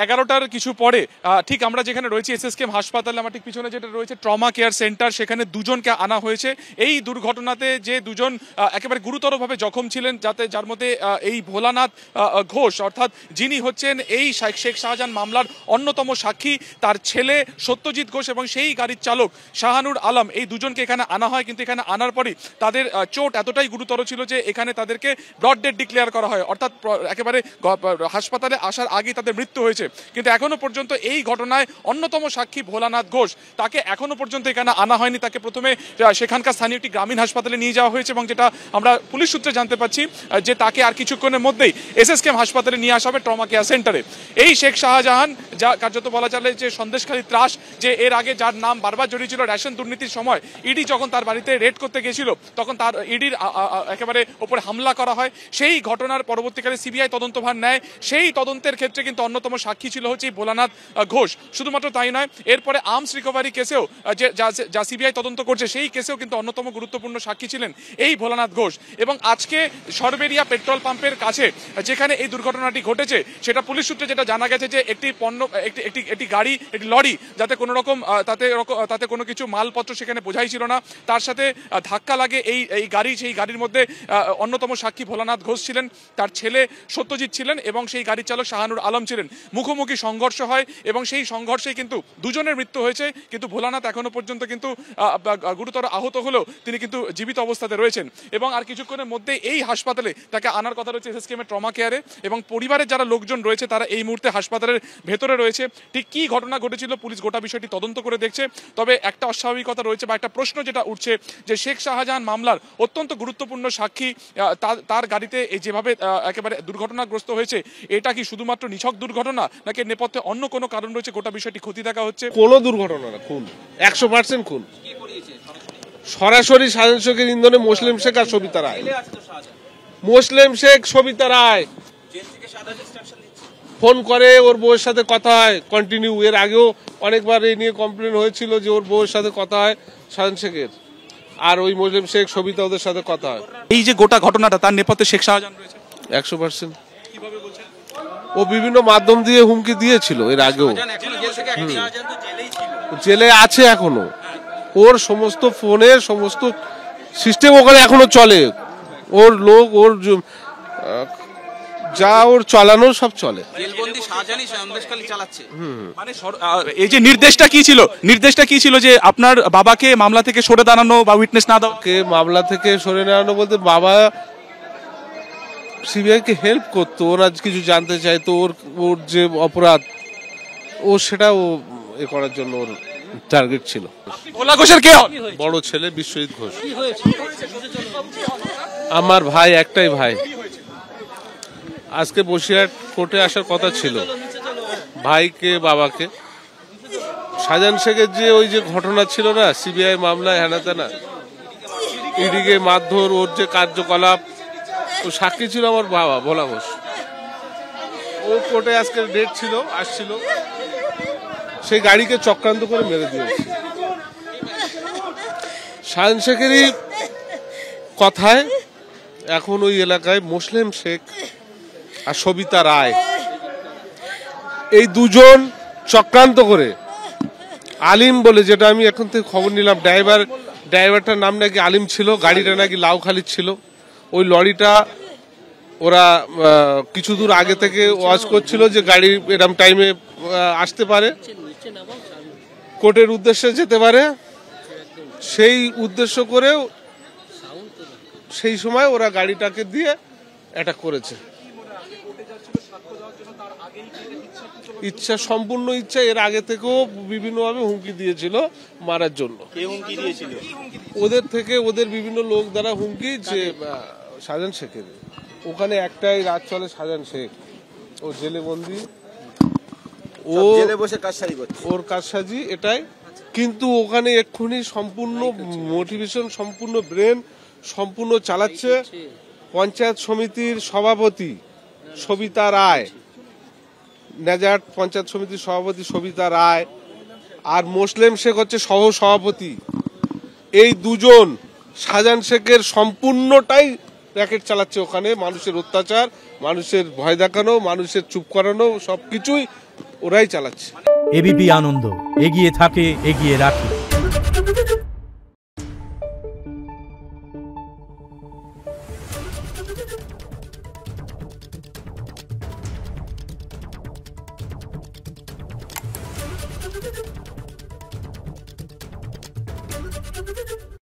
11টার কিছু পরে ঠিক আমরা যেখানে রয়েছি এসএসকেএম হাসপাতালে, আমার ঠিক পিছনে যেটা রয়েছে ট্রমা কেয়ার সেন্টার, সেখানে দুজনকে আনা হয়েছে। এই দুর্ঘটনাতে যে দুজন একেবারে গুরুতরভাবে জখম ছিলেন, যার মধ্যে এই ভোলানাথ ঘোষ অর্থাৎ যিনি হচ্ছেন এই শেখ শাহজাহান মামলার অন্যতম সাক্ষী, তার ছেলে সত্যজিৎ ঘোষ এবং সেই গাড়ির চালক শাহানুর আলম, এই দুজনকে এখানে আনা হয়। কিন্তু এখানে আনার পরই তাদের চোট এতটাই গুরুতর ছিল যে এখানে তাদেরকে ব্রড ডেড ডিক্লেয়ার করা হয়, অর্থাৎ একেবারে হাসপাতালে আসার আগেই তাদের মৃত্যু হয়েছে। কিন্তু এখনো পর্যন্ত এই ঘটনায় অন্যতম সাক্ষী ভোলানাথ ঘোষ, তাকে এখনো পর্যন্ত এখানে আনা হয়নি। তাকে প্রথমে সেখানকার স্থানীয় একটি গ্রামীণ হাসপাতালে নিয়ে যাওয়া হয়েছে এবং যেটা আমরা পুলিশ সূত্রে জানতে পারছি যে তাকে আর কিছুক্ষণের মধ্যেই এসএসকেএম হাসপাতালে নিয়ে আসা হবে ট্রমা কেয়ার সেন্টারে। এই শেখ শাহজাহান, যা কার্যত বলা চলে যে সন্দেশখালী ত্রাস, যে এর আগে যার নাম বারবার জড়িয়েছিল রেশন দুর্নীতির সময়, ইডি যখন তার বাড়িতে রেড করতে গেছিল তখন তার ইডির একেবারে ওপরে হামলা করা হয়। সেই ঘটনার পরবর্তীকালে সিবিআই তদন্তভার নেয়। সেই তদন্তের ক্ষেত্রে কিন্তু অন্যতম সাক্ষী ছিল হচ্ছে ভোলানাথ ঘোষ। শুধুমাত্র তাই নয়, এরপরে আর্মস রিকভারি কেসেও যা সিবিআই তদন্ত করছে, সেই কেসেও কিন্তু অন্যতম গুরুত্বপূর্ণ সাক্ষী ছিলেন এই ভোলানাথ ঘোষ। এবং আজকে সরবেরিয়া পেট্রোল পাম্পের কাছে যেখানে এই দুর্ঘটনাটি ঘটেছে, সেটা পুলিশ সূত্রে যেটা জানা গেছে যে একটি গাড়ি, একটি লরি, যাতে কোনো রকম তাতে কোনো কিছু মালপত্র সেখানে বোঝাই ছিল না, তার সাথে ধাক্কা লাগে এই গাড়ি। সেই গাড়ির মধ্যে অন্যতম সাক্ষী ভোলানাথ ঘোষ ছিলেন, তার ছেলে সত্যজিৎ ছিলেন এবং সেই গাড়ির চালক শাহানুর আলম ছিলেন। মুখোমুখি সংঘর্ষ হয় এবং সেই সংঘর্ষে কিন্তু দুজনের মৃত্যু হয়েছে। কিন্তু ভোলানাথ এখনো পর্যন্ত কিন্তু গুরুতর আহত হলেও তিনি কিন্তু জীবিত অবস্থাতে রয়েছেন। এবং আর কিছুক্ষণের মধ্যে এই হাসপাতালে তাকে আনার কথা রয়েছে এসএসকেএম এর ট্রমা কেয়ারে। এবং পরিবারের যারা লোকজন রয়েছে তারা এই মুহূর্তে হাসপাতালের ভেতরে রয়েছে। ঠিক কি ঘটনা ঘটেছিল পুলিশ গোটা বিষয়টি তদন্ত করে দেখছে। তবে একটা অস্বাভাবিকতা রয়েছে বা একটা প্রশ্ন যেটা উঠছে যে শেখ শাহজাহান মামলার অত্যন্ত গুরুত্বপূর্ণ সাক্ষী তার গাড়িতে এই যেভাবে একেবারে দুর্ঘটনাগ্রস্ত হয়েছে, এটা কি শুধুমাত্র নিছক দুর্ঘটনা নাকি নেপথ্যে অন্য কোনো কারণ রয়েছে? গোটা বিষয়টি খতিয়ে দেখা হচ্ছে। কোনো দুর্ঘটনা না, খুন, 100% খুন। সরাসরি শাহজাহান শেখের ইন্ধনে মুসলিম শেখ আর সবিতা রায়। মুসলিম শেখ সবিতা রায় ফোন করে, ওর বউয়ের সাথে কথা হয় কন্টিনিউ। এর আগেও অনেকবার এই নিয়ে কমপ্লেন হয়েছিল যে ওর বউয়ের সাথে কথা হয় শাহজাহান শেখের, আর ওই মুসলিম শেখ সবিতা ওদের সাথে কথা হয়। এই যে গোটা ঘটনাটা, তার নেপথ্যে শেখ শাহজাহান রয়েছে 100%। ও বিভিন্ন মাধ্যম দিয়ে হুমকি দিয়েছিল এর আগেও, জেলে আছে এখনো। ওর সমস্ত ফোনের সমস্ত সিস্টেম ওখানে এখনো চলে। ওর লোক, ওর যা ওর চালানো সব চলে। মানে এই যে নির্দেশটা কি ছিল যে আপনার বাবাকে মামলা থেকে সরে দাঁড়ানো বা উইটনেস না দেওয়া? মামলা থেকে সরে দাঁড়ানো বলতে বাবা সিবিআই কে হেল্প করতো, ওরা কিছু জানতে চাইতো, ওর যে অপরাধ ও সেটা ও এ করার জন্য ওর টার্গেট ছিল। ভোলা ঘোষের কে? বড় ছেলে বিশ্বজিৎ ঘোষ। আমার ভাই, একটাই ভাই। আজকে বসিরহাট কোর্টে আসার কথা ছিল ভাইকে, বাবাকে। শাহজাহান শেখের যে ওই যে ঘটনা ছিল না, সিবিআই মামলায় হেনা তেনা, ইডিকে মারধর, ওর যে কার্যকলাপ, ও সাক্ষী ছিল আমার বাবা ভোলা ঘোষ। ও কোর্টে আজকে ডেট ছিল, আসছিল, সেই গাড়িকে চক্রান্ত করে মেরে দিয়েছে। শাহজাহান শেখেরই কথায় এখন ওই এলাকায় মুসলিম শেখ আর সবিতা রায়, এই দুজন চক্রান্ত করে, আলিম বলে, যেটা আমি এখন থেকে খবর নিলাম, ড্রাইভারটার নাম নাকি আলিম ছিল, গাড়িটা নাকি লাউখালির ছিল। ওই লরিটা ওরা কিছু দূর আগে থেকে ওয়াচ করছিল যে গাড়ি এরকম টাইমে আসতে পারে, কোর্টের উদ্দেশ্যে যেতে পারে, সেই উদ্দেশ্য করেও সেই সময় ওরা গাড়িটাকে দিয়ে অ্যাটাক করেছে। ইচ্ছা, সম্পূর্ণ ইচ্ছা। এর আগে থেকেও বিভিন্নভাবে হুমকি দিয়েছিল মারার জন্য। ওদের থেকে, ওদের বিভিন্ন লোক দ্বারা হুমকি, যে শাহজাহান শেখের ওখানে একটাই রাত চলে, শাহজাহান শেখ ও জেলে বন্দি, ও জেলে বসে ওর কারসাজি এটাই। কিন্তু ওখানে এক্ষুনি সম্পূর্ণ মোটিভেশন, সম্পূর্ণ ব্রেন সম্পূর্ণ চালাচ্ছে পঞ্চায়েত সমিতির সভাপতি সবিতা রায়, নেজাট পঞ্চায়েত সমিতির সভাপতি সবিতা রায়, আর মুসলিম শেখ হচ্ছে সহ সভাপতি। এই দুজন শাহজাহান শেখের সম্পূর্ণটাই র্যাকেট চালাচ্ছে ওখানে। মানুষের অত্যাচার, মানুষের ভয় দেখানো, মানুষের চুপ করানো, সবকিছুই ওরাই চালাচ্ছে। এবিপি আনন্দ, এগিয়ে থাকে, এগিয়ে রাখে।